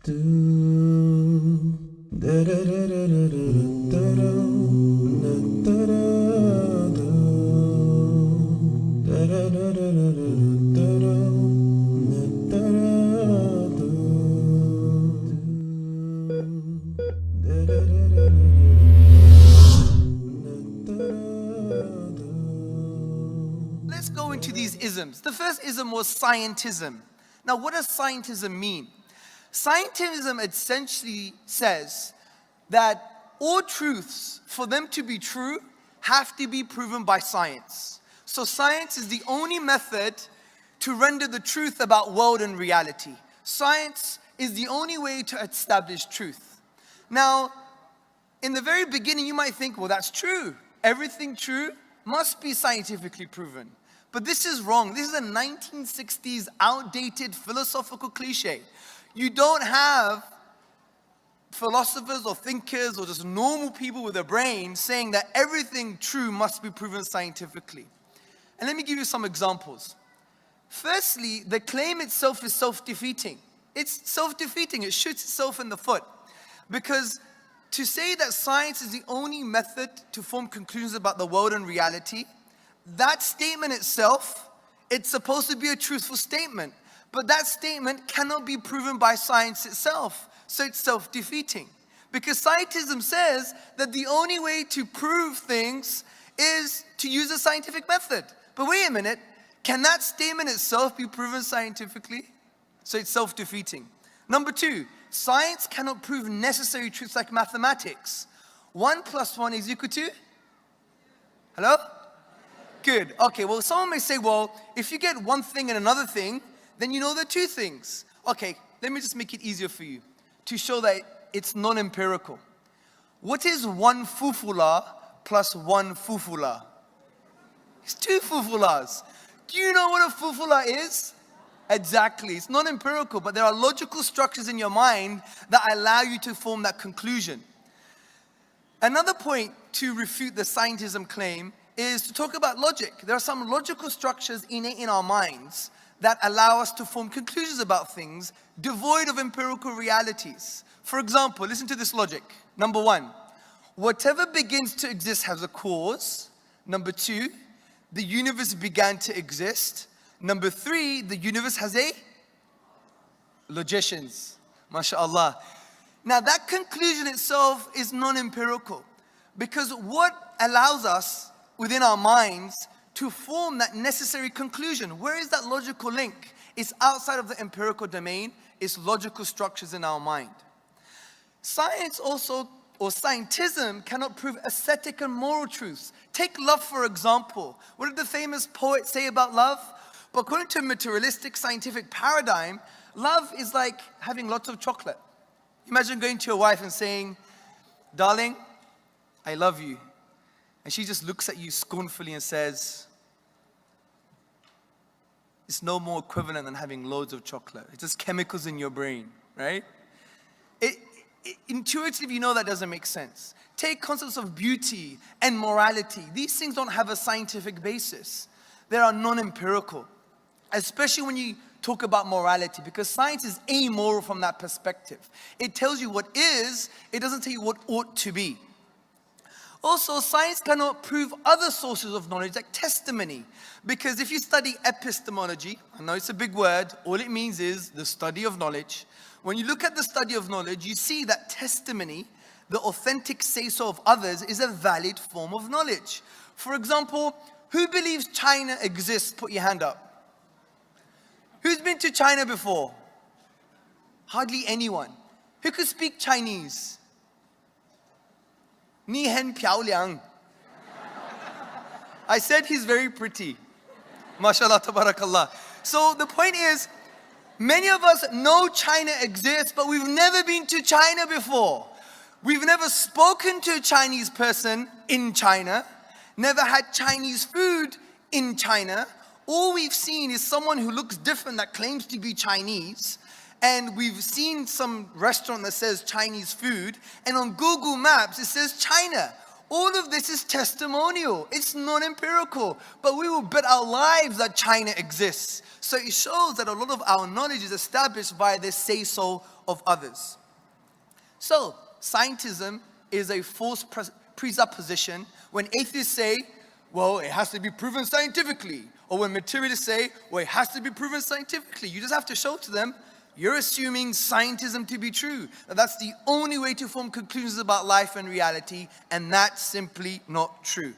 Let's go into these isms. The first ism was scientism. Now, what does scientism mean? Scientism essentially says that all truths, for them to be true, have to be proven by science. So science is the only method to render the truth about world and reality. Science is the only way to establish truth. Now, in the very beginning, you might think, well, that's true. Everything true must be scientifically proven. But this is wrong. This is a 1960s outdated philosophical cliche. You don't have philosophers or thinkers or just normal people with a brain saying that everything true must be proven scientifically. And let me give you some examples. Firstly, the claim itself is self-defeating. It's self-defeating. It shoots itself in the foot. Because to say that science is the only method to form conclusions about the world and reality, that statement itself, it's supposed to be a truthful statement. But that statement cannot be proven by science itself. So it's self-defeating. Because scientism says that the only way to prove things is to use a scientific method. But wait a minute, can that statement itself be proven scientifically? So it's self-defeating. Number two, science cannot prove necessary truths like mathematics. 1 + 1 is equal to? Hello? Good. Okay, well, someone may say, well, if you get one thing and another thing, then you know there are two things. Okay, let me just make it easier for you to show that it's non-empirical. What is 1 fufula plus 1 fufula? It's 2 fufulas. Do you know what a fufula is? Exactly. It's non-empirical, but there are logical structures in your mind that allow you to form that conclusion. Another point to refute the scientism claim is to talk about logic. There are some logical structures innate in our minds that allow us to form conclusions about things devoid of empirical realities. For example, listen to this logic. Number 1, whatever begins to exist has a cause. Number 2, the universe began to exist. Number 3, the universe has a logicians. MashaAllah. Now that conclusion itself is non-empirical, because what allows us within our minds to form that necessary conclusion? Where is that logical link? It's outside of the empirical domain. It's logical structures in our mind. Science also, or scientism, cannot prove aesthetic and moral truths. Take love, for example. What did the famous poet say about love? But according to a materialistic scientific paradigm, love is like having lots of chocolate. Imagine going to your wife and saying, darling, I love you. And she just looks at you scornfully and says, it's no more equivalent than having loads of chocolate. It's just chemicals in your brain, right? Intuitively, you know that doesn't make sense. Take concepts of beauty and morality. These things don't have a scientific basis. They are non-empirical, especially when you talk about morality, because science is amoral from that perspective. It tells you what is, it doesn't tell you what ought to be. Also, science cannot prove other sources of knowledge like testimony, because if you study epistemology, I know it's a big word, all it means is the study of knowledge. When you look at the study of knowledge, you see that testimony, the authentic say-so of others, is a valid form of knowledge. For example, who believes China exists? Put your hand up. Who's been to China before? Hardly anyone. Who could speak Chinese? Ni hen piao liang. I said he's very pretty. MashaAllah, tabarakallah. So the point is, many of us know China exists, but we've never been to China before. We've never spoken to a Chinese person in China, never had Chinese food in China. All we've seen is someone who looks different that claims to be Chinese, and we've seen some restaurant that says Chinese food, and on Google Maps it says China. All of this is testimonial. It's non-empirical, but we will bet our lives that China exists. So it shows that a lot of our knowledge is established by the say-so of others. So, scientism is a false presupposition when atheists say, well, it has to be proven scientifically. Or when materialists say, well, it has to be proven scientifically. You just have to show to them, you're assuming scientism to be true. That's the only way to form conclusions about life and reality, and that's simply not true.